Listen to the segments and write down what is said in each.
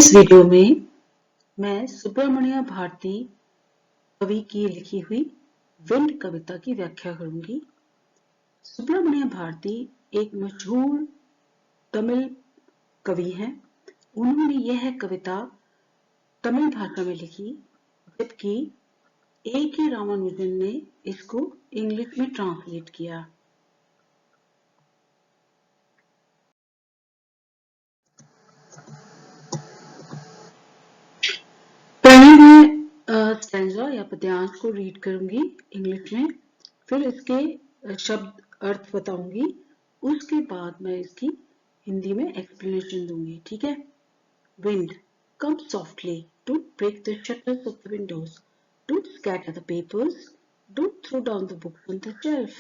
इस वीडियो में मैं सुब्रमण्य भारती कवि की लिखी हुई विंड कविता की व्याख्या करूंगी। सुब्रमण्य भारती एक मशहूर तमिल कवि हैं। उन्होंने यह कविता तमिल भाषा में लिखी, जबकि A.K. रामानुजन ने इसको इंग्लिश में ट्रांसलेट किया। स्टैंजा या पद्यांश को रीड करूंगी इंग्लिश में, फिर इसके शब्द अर्थ बताऊंगी, उसके बाद मैं इसकी हिंदी में एक्सप्लेनेशन दूंगी। ठीक है। Wind, come softly, don't break the shutters of the windows, don't scatter the papers, don't throw down the books on the shelf.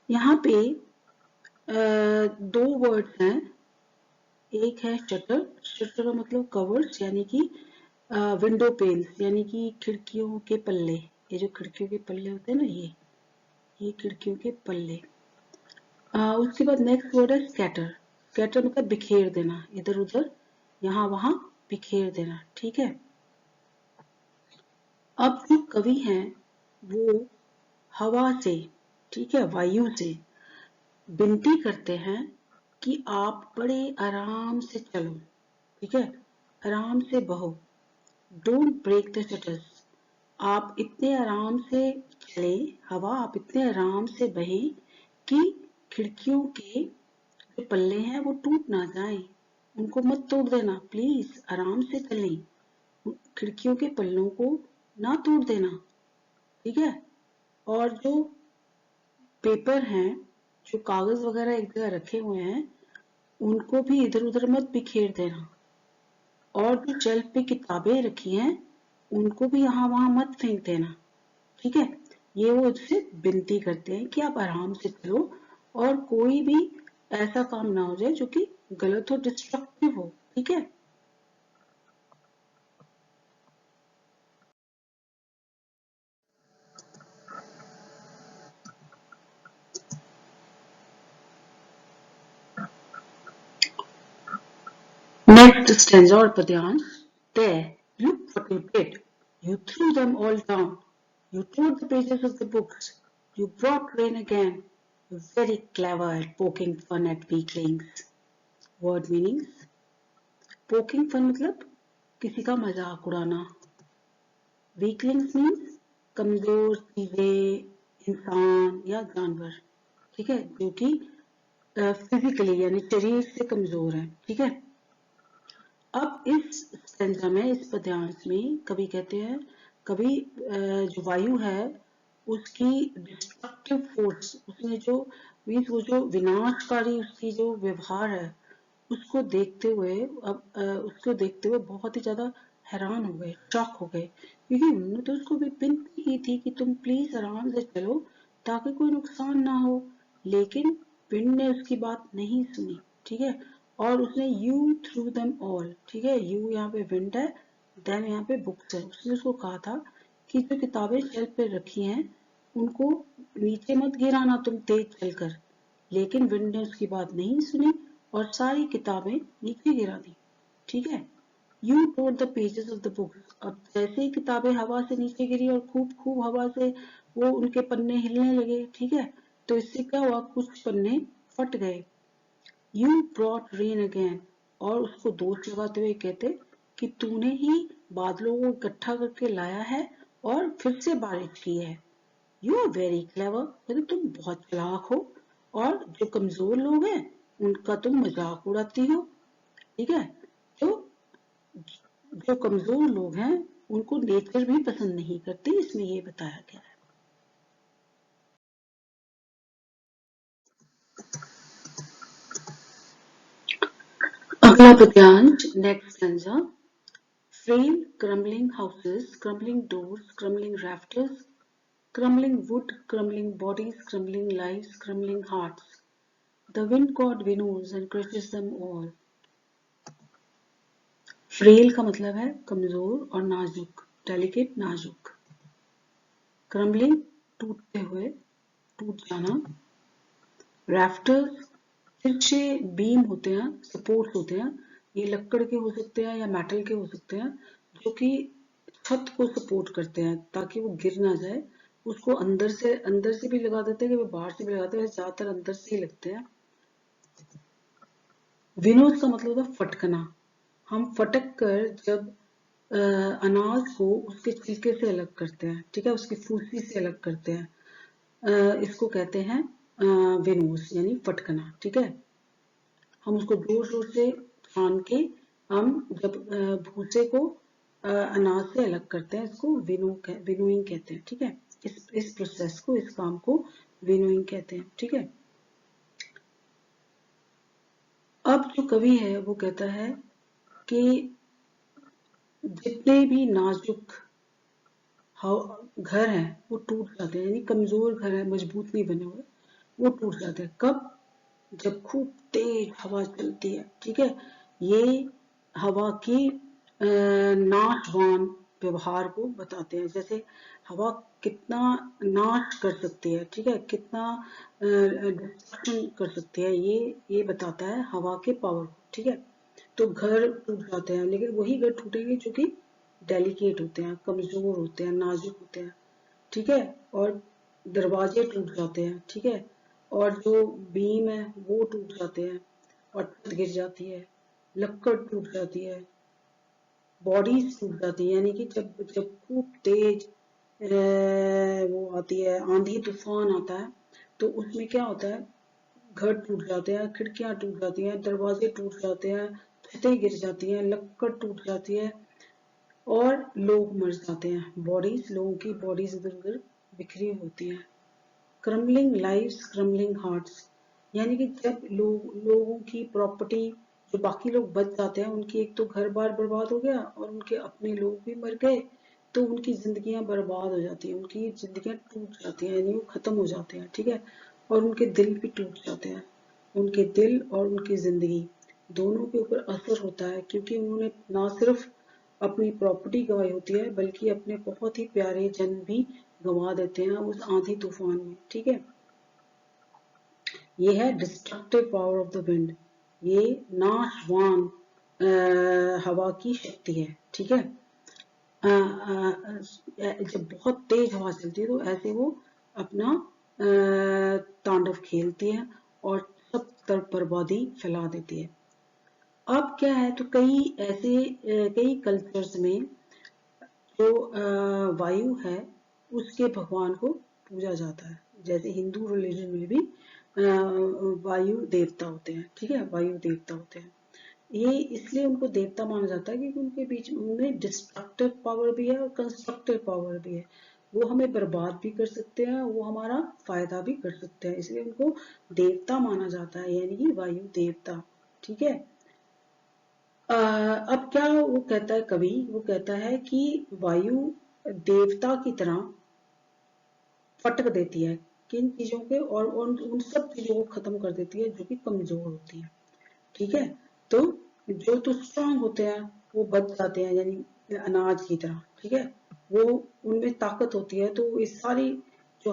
यहाँ पे दो वर्ड्स हैं। एक है शटर, शटर का मतलब कवर्स, यानी कि विंडो पेन्स, यानी कि खिड़कियों के पल्ले। ये जो खिड़कियों के पल्ले होते हैं ना, ये खिड़कियों के पल्ले। उसके बाद नेक्स्ट वर्ड है स्कैटर। स्कैटर मतलब बिखेर देना, इधर उधर यहाँ वहां बिखेर देना। ठीक है। अब जो कवि हैं वो हवा से, ठीक है, वायु से विनती करते हैं कि आप बड़े आराम से चलो, ठीक है, आराम से बहो। डोंट ब्रेक द शटर्स, आप इतने आराम से चले, हवा आप इतने आराम से बहे कि खिड़कियों के जो पल्ले हैं वो टूट ना जाएं, उनको मत तोड़ देना, प्लीज आराम से चलें, खिड़कियों के पल्लों को ना तोड़ देना। ठीक है। और जो पेपर हैं, जो कागज वगैरह एक जगह रखे हुए हैं, उनको भी इधर उधर मत बिखेर देना। और जो शेल्फ पे किताबें रखी हैं उनको भी यहाँ वहां मत फेंक देना। ठीक है। ये वो उससे विनती करते हैं कि आप आराम से चलो और कोई भी ऐसा काम ना हो जाए जो कि गलत हो, डिस्ट्रक्टिव हो। ठीक है। नेक्स्ट स्टैंजा और पद्यांश। There, look what you did. You threw them all down. You tore the pages of the books. You brought rain again. You're very clever at poking fun at weaklings. Word meanings. Poking fun मतलब किसी का मजाक उड़ाना। Weaklings means कमजोर चीजें, इंसान या जानवर। ठीक है, जो कि फिजिकली यानी शरीर से कमजोर है। ठीक है। अब इस स्टेंजा में, इस पद्यांश में कवि कहते हैं, कवि जो वायु है उसकी डिस्ट्रक्टिव फोर्स, उसने जो मीन्स वो जो विनाशकारी उसकी जो व्यवहार है उसको देखते हुए, उसको देखते हुए बहुत ही ज्यादा हैरान हो गए, शॉक हो गए, क्योंकि उन्होंने तो उसको भी विनती की थी कि तुम प्लीज आराम से चलो ताकि कोई नुकसान ना हो, लेकिन विंड ने उसकी बात नहीं सुनी। ठीक है। और उसने यू थ्रू देम ऑल, ठीक है, यू यहाँ पे विंड है, देम यहाँ पे बुक्स है। उसने उसको कहा था कि जो किताबें शेल्फ पे रखी हैं उनको नीचे मत गिराना तुम तेज चलकर, लेकिन विंड ने उसकी बात नहीं सुनी और सारी किताबें नीचे गिरा दी। ठीक है। You tore the pages of the book, अब जैसे ही किताबें हवा से नीचे गिरी और खूब खूब हवा से वो उनके पन्ने हिलने लगे, ठीक है, तो इससे क्या हुआ, कुछ पन्ने फट गए। यू ब्रॉट रेन अगेन, और उसको दोष लगाते हुए कहते कि तूने ही बादलों को इकट्ठा करके लाया है और फिर से बारिश की है। यू आर वेरी क्लेवर, कहते तुम बहुत चालाक हो, और जो कमजोर लोग हैं उनका तुम मजाक उड़ाती हो। ठीक है। तो जो कमजोर लोग हैं उनको नेचर भी पसंद नहीं करती, इसमें ये बताया गया है। अगला पद्यांश, next stanza. Frail, crumbling houses, crumbling doors, crumbling rafters, crumbling wood, crumbling bodies, crumbling lives, crumbling hearts. The wind god winnows and crushes them all. Frail का मतलब है कमजोर और नाजुक, डेलिकेट, नाजुक। क्रम्बलिंग टूटते हुए, टूट जाना। रैफ्टर्स तिरछे बीम होते हैं, सपोर्ट होते हैं, ये लकड़ के हो सकते हैं या मेटल के हो सकते हैं, जो कि छत को सपोर्ट करते हैं ताकि वो गिर ना जाए। उसको अंदर से भी लगा देते हैं, कि बाहर से भी लगाते हैं, ज्यादातर अंदर से ही लगते हैं। विनोद का मतलब होता है फटकना। हम फटक कर जब अनाज को उसके छिलके से अलग करते हैं, ठीक है, उसकी फूसी से अलग करते हैं, इसको कहते हैं विनोस यानी फटकना, ठीक है। हम उसको जोर जोर से छान के हम जब भूसे को अनाज से अलग करते हैं, इसको विनोइंग कहते हैं, ठीक है। इस प्रोसेस को, इस काम को विनोइंग कहते हैं, ठीक है। अब जो कवि है वो कहता है कि जितने भी नाजुक घर है वो टूट जाते हैं, यानी कमजोर घर है, मजबूत नहीं बने हुए, वो टूट जाते हैं। कब? जब खूब तेज हवा चलती है, ठीक है। ये हवा की नाशवान व्यवहार को बताते हैं। जैसे हवा कितना नाश कर सकती है, ठीक है, कितना डिस्ट्रक्शन कर सकती है, ये बताता है हवा के पावर को, ठीक है। तो घर टूट जाते हैं, लेकिन वही घर टूटेंगे जो कि डेलिकेट होते हैं, कमजोर होते हैं, नाजुक होते हैं, ठीक है। और दरवाजे टूट जाते हैं, ठीक है, और जो बीम है वो टूट जाते हैं, और छत गिर जाती है, लक्कड़ टूट जाती है, बॉडीज टूट जाती है। यानी कि जब जब खूब तेज वो आती है, आंधी तूफान आता है, तो उसमें क्या होता है, घर टूट जाते हैं, खिड़कियां टूट जाती हैं, दरवाजे टूट जाते हैं, छतें गिर जाती हैं, लक्कड़ टूट जाती है, और लोग मर जाते हैं। लोगों की बॉडीज इधर उधर बिखरी होती हैं। क्रम्बलिंग लाइव्स, क्रम्बलिंग हार्ट्स, यानी कि जब लोगों की प्रॉपर्टी, जो बाकी लोग बच जाते हैं, उनकी एक तो घर बार बर्बाद हो गया और उनके अपने लोग भी मर गए, तो उनकी जिंदगियां बर्बाद हो जाती हैं, उनकी जिंदगियां टूट जाती हैं, यानी वो खत्म हो जाते हैं, ठीक है। और उनके दिल भी टूट जाते हैं। उनके दिल और उनकी जिंदगी दोनों के ऊपर असर होता है, क्योंकि उन्होंने ना सिर्फ अपनी प्रॉपर्टी गंवाई होती है, बल्कि अपने बहुत ही प्यारे जन भी गंवा देते हैं उस आंधी तूफान में, ठीक है। ये है destructive power of the wind, ये नाशवान हवा की शक्ति है, ठीक है। जब बहुत तेज हवा चलती है तो ऐसे वो अपना तांडव खेलती है और सब तरफ बर्बादी फैला देती है। अब क्या है, तो कई कल्चर्स में जो वायु है उसके भगवान को पूजा जाता है। जैसे हिंदू रिलीजन में भी वायु देवता होते हैं, ठीक है, वायु देवता होते हैं। ये इसलिए उनको देवता माना जाता है क्योंकि उनके बीच उनमें डिस्ट्रक्टिव पावर भी है और कंस्ट्रक्टिव पावर भी है। वो हमें बर्बाद भी कर सकते हैं, वो हमारा फायदा भी कर सकते हैं, इसलिए उनको देवता माना जाता है, यानी कि वायु देवता, ठीक है। अब क्या वो कहता है कवि, वो कहता है कि वायु देवता की तरह फटक देती है किन चीजों के, और उन सब चीजों को खत्म कर देती है जो कि कमजोर होती है, ठीक है। तो जो तो स्ट्रांग होते हैं वो बच जाते हैं, यानी अनाज की तरह, ठीक है, वो उनमें ताकत होती है, तो इस सारी जो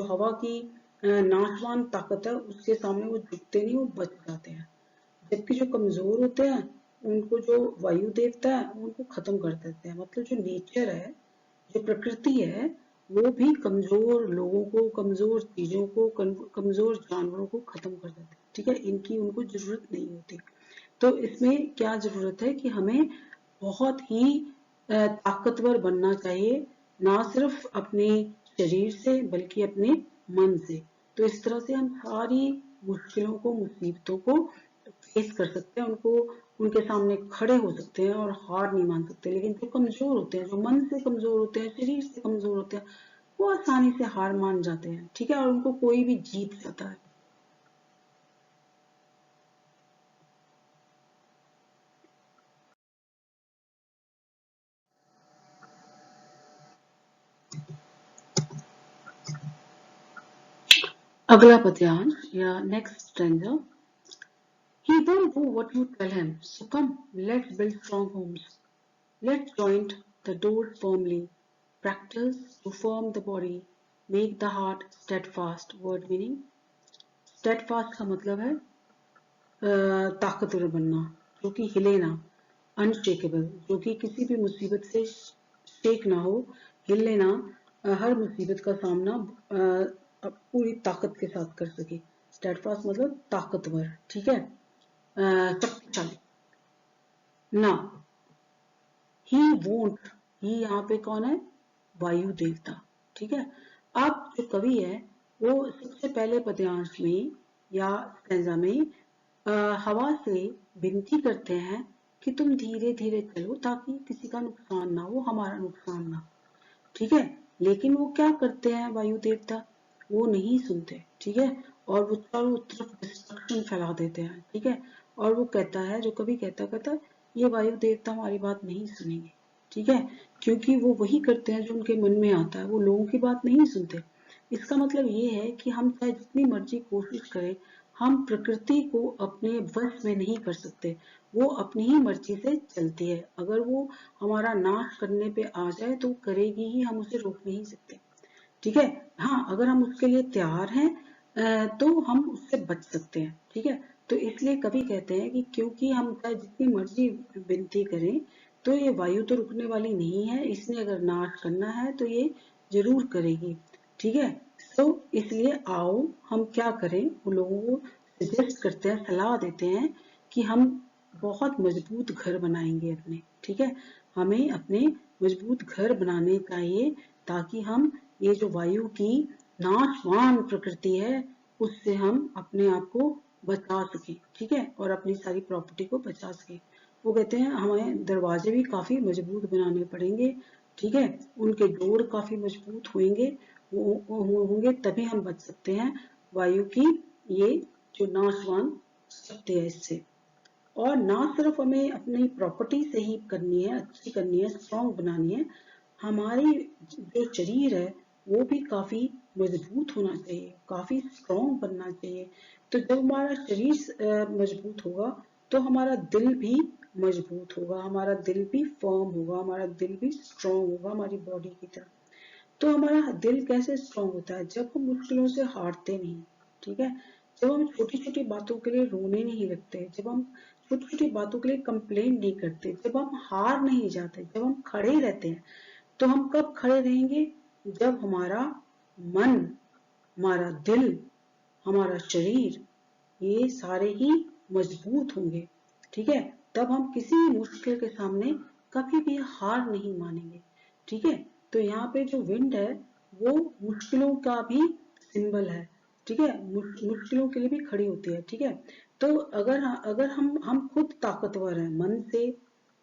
हवा की नाशवान ताकत है उसके सामने वो झुकते नहीं, वो बच जाते हैं। जबकि जो कमजोर होते हैं उनको जो वायु देवता है उनको खत्म कर देते हैं। मतलब जो नेचर है, जो प्रकृति है, वो भी कमजोर लोगों को, कमजोर चीजों को, कमजोर जानवरों को खत्म कर देते हैं, ठीक है, इनकी उनको जरूरत नहीं होती। तो इसमें क्या जरूरत है कि हमें बहुत ही ताकतवर बनना चाहिए, ना सिर्फ अपने शरीर से बल्कि अपने मन से। तो इस तरह से हम सारी मुश्किलों को, मुसीबतों को फेस कर सकते हैं, उनको उनके सामने खड़े हो सकते हैं और हार नहीं मान सकते। लेकिन जो कमजोर होते हैं, जो मन से कमजोर होते हैं, शरीर से कमजोर होते हैं, वो आसानी से हार मान जाते हैं, ठीक है, और उनको कोई भी जीत जाता है। अगला पद्यांश या next stanza. He won't do what you tell him, so come, let's build strong homes. Let's joint the doors firmly, practice to form the body, make the heart steadfast. Word meaning steadfast का मतलब है ताकतवर बनना, जो कि हिले ना, unshakeable, जो कि किसी भी मुसीबत से शेक ना हो, हिले ना, हर मुसीबत का सामना पूरी ताकत के साथ कर सके। स्टेडफास्ट मतलब ताकतवर, ठीक है, शक्तिशाली। ना ही वोंट, ही यहाँ पे कौन है, वायु देवता, ठीक है। अब जो कवि है वो सबसे पहले पद्यांश में या स्टैंजा में हवा से विनती करते हैं कि तुम धीरे धीरे चलो ताकि किसी का नुकसान ना हो, हमारा नुकसान ना हो, ठीक है। लेकिन वो क्या करते हैं वायु देवता, वो नहीं सुनते, ठीक है, और वो चारों तरफ डिस्ट्रक्शन फैला देते हैं, ठीक है। और वो कहता है, जो कभी कहता है ये वायु देवता हमारी बात नहीं सुनेंगे, ठीक है, क्योंकि वो वही करते हैं जो उनके मन में आता है, वो लोगों की बात नहीं सुनते। इसका मतलब ये है कि हम चाहे जितनी मर्जी कोशिश करें, हम प्रकृति को अपने वश में नहीं कर सकते, वो अपनी ही मर्जी से चलती है। अगर वो हमारा नाश करने पे आ जाए तो करेगी ही, हम उसे रोक नहीं सकते, ठीक है। हाँ, अगर हम उसके लिए तैयार हैं तो हम उससे बच सकते हैं, ठीक है। तो इसलिए कभी कहते हैं कि क्योंकि हम चाहे जितनी मर्जी विनती करें तो ये वायु तो रुकने वाली नहीं है, इसने अगर नाश करना है तो ये जरूर करेगी, ठीक है। तो इसलिए आओ हम क्या करें, उन लोगों को सजेस्ट करते हैं, सलाह देते हैं कि हम बहुत मजबूत घर बनाएंगे अपने, ठीक है। हमें अपने मजबूत घर बनाने चाहिए ताकि हम ये जो वायु की नाशवान प्रकृति है उससे हम अपने आप को बचा सकें, ठीक है, और अपनी सारी प्रॉपर्टी को बचा सकें। वो कहते हैं हमें दरवाजे भी काफी मजबूत बनाने पड़ेंगे, ठीक है, उनके डोर काफी मजबूत होंगे, तभी हम बच सकते हैं वायु की ये जो नाशवान शक्ति है इससे। और ना सिर्फ हमें अपनी प्रॉपर्टी से ही करनी है, अच्छी करनी है, स्ट्रॉन्ग बनानी है, हमारी जो शरीर है वो भी काफी मजबूत होना चाहिए, काफी स्ट्रॉन्ग बनना चाहिए। तो जब हमारा शरीर मजबूत होगा तो हमारा दिल भी मजबूत होगा, हमारा दिल भी फर्म होगा, हमारा दिल भी स्ट्रॉन्ग होगा हमारी बॉडी की तरह। तो हमारा दिल कैसे स्ट्रॉन्ग होता है, जब हम मुश्किलों से हारते नहीं, ठीक है, जब हम छोटी छोटी बातों के लिए रोने नहीं लगते, जब हम छोटी छोटी बातों के लिए कंप्लेन नहीं करते, जब हम हार नहीं जाते, जब हम खड़े रहते हैं। तो हम कब खड़े रहेंगे, जब हमारा मन, हमारा दिल, हमारा शरीर ये सारे ही मजबूत होंगे, ठीक है। तब हम किसी भी मुश्किल के सामने कभी भी हार नहीं मानेंगे, ठीक है। तो यहाँ पे जो विंड है वो मुश्किलों का भी सिंबल है, ठीक है, मुश्किलों के लिए भी खड़ी होती है, ठीक है। तो अगर अगर हम खुद ताकतवर हैं मन से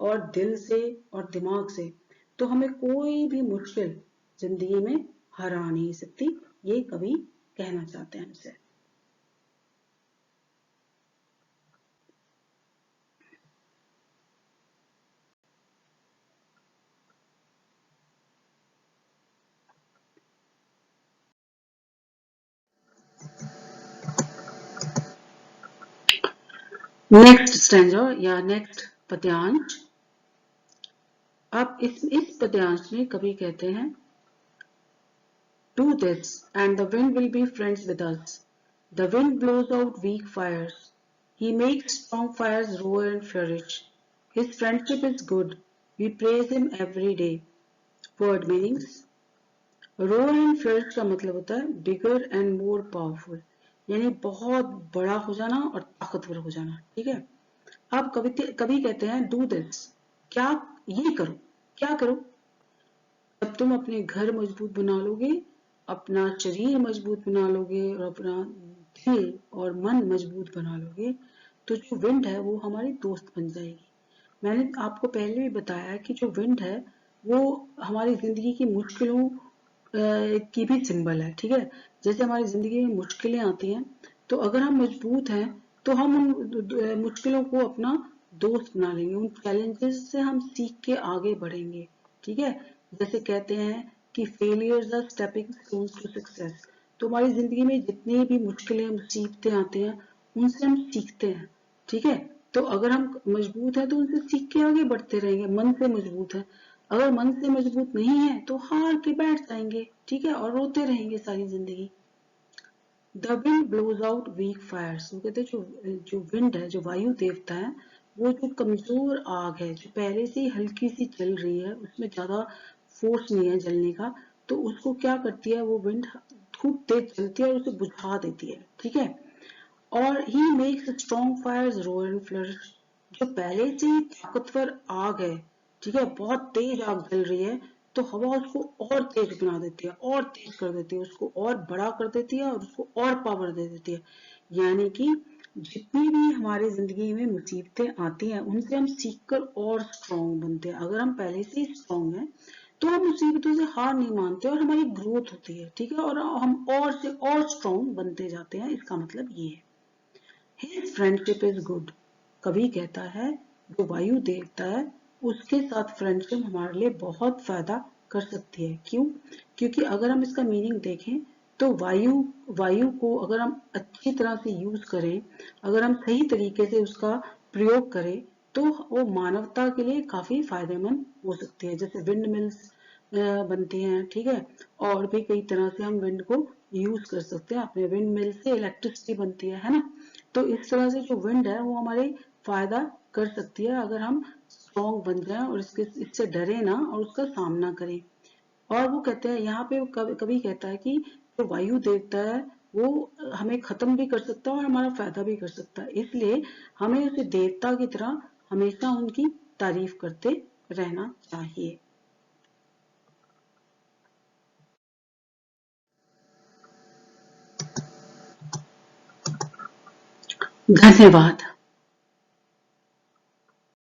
और दिल से और दिमाग से, तो हमें कोई भी मुश्किल जिंदगी में हरा नहीं सकती, ये कवि कहना चाहते हैं हमसे। नेक्स्ट स्टैंजा या नेक्स्ट पद्यांश। अब इस पद्यांश में कवि कहते हैं, Do this and the wind will be friends with us. The wind blows out weak fires. He makes strong fires roar and flourish. His friendship is good. We praise him every day. Word meanings. Roar and flourish का मतलब होता है bigger and more powerful, यानी बहुत बड़ा हो जाना और ताकतवर हो जाना, ठीक है। अब कवि कहते हैं डू दिस, क्या, ये करो, क्या करो, जब तुम अपने घर मजबूत बना लोगे, अपना शरीर मजबूत बना लोगे और अपना दिल और मन मजबूत बना लोगे, तो जो विंड है वो हमारी दोस्त बन जाएगी। मैंने आपको पहले भी बताया कि जो विंड है वो हमारी जिंदगी की मुश्किलों की भी सिंबल है, ठीक है। जैसे हमारी जिंदगी में मुश्किलें आती हैं तो अगर हम मजबूत हैं तो हम उन मुश्किलों को अपना दोस्त बना लेंगे, उन चैलेंजेस से हम सीख के आगे बढ़ेंगे, ठीक है। जैसे कहते हैं कि failures are stepping stones to success, तो हमारी जिंदगी में जितनी भी मुश्किलें मुसीबतें आती हैं उनसे हम सीखते हैं, ठीक है। तो अगर हम मजबूत हैं तो उनसे सीख के आगे बढ़ते रहेंगे, मन से मजबूत है। अगर मन से मजबूत नहीं है तो हार के बैठ जाएंगे, ठीक है, और रोते रहेंगे सारी जिंदगी। The wind blows out weak fires. वो कहते हैं जो विंड है, जो वायु देवता है, वो जो कमजोर आग है, जो पहले से ही हल्की सी जल रही है, उसमें ज्यादा फोर्स नहीं है जलने का, तो उसको क्या करती है वो विंड, खूब तेज चलती है और उसे बुझा देती है, ठीक है। और he makes strong fires roar and flourish. जो पहले से ही ताकतवर आग है, ठीक है, बहुत तेज आग जल रही है, तो हवा उसको और तेज बना देती है, और तेज कर देती है, उसको और बड़ा कर देती है और उसको और पावर दे देती है। यानी कि जितनी भी हमारी जिंदगी में मुसीबतें आती हैं, उनसे हम सीखकर और स्ट्रॉन्ग बनते हैं। अगर हम पहले से ही स्ट्रॉन्ग हैं, तो हम मुसीबतों से हार नहीं मानते और हमारी ग्रोथ होती है, ठीक है, और हम और से और स्ट्रॉन्ग बनते जाते हैं। इसका मतलब ये है। His friendship is good। कवि कहता है जो वायु देवता है, उसके साथ फ्रेंडशिप हमारे लिए बहुत फायदा कर सकती है। क्यों? क्योंकि अगर हम इसका मीनिंग देखें, तो वायु वायु को अगर हम अच्छी तरह से यूज करें, अगर हम सही तरीके से उसका प्रयोग करें, तो वो मानवता के लिए काफी फायदेमंद हो सकती है। जैसे विंड मिल्स बनती हैं, ठीक है, और भी कई तरह से हम विंड को यूज कर सकते हैं। अपने विंड मिल से इलेक्ट्रिसिटी बनती है ना। तो इस तरह से जो विंड है वो हमारे फायदा कर सकती है, अगर हम स्ट्रॉन्ग बन जाएं और इससे डरे ना और उसका सामना करें। और वो कहते हैं यहाँ पे कभी कहता है कि जो वायु देवता है, वो हमें खत्म भी कर सकता है और हमारा फायदा भी कर सकता है, इसलिए हमें उसे देवता की तरह हमेशा उनकी तारीफ करते रहना चाहिए। धन्यवाद।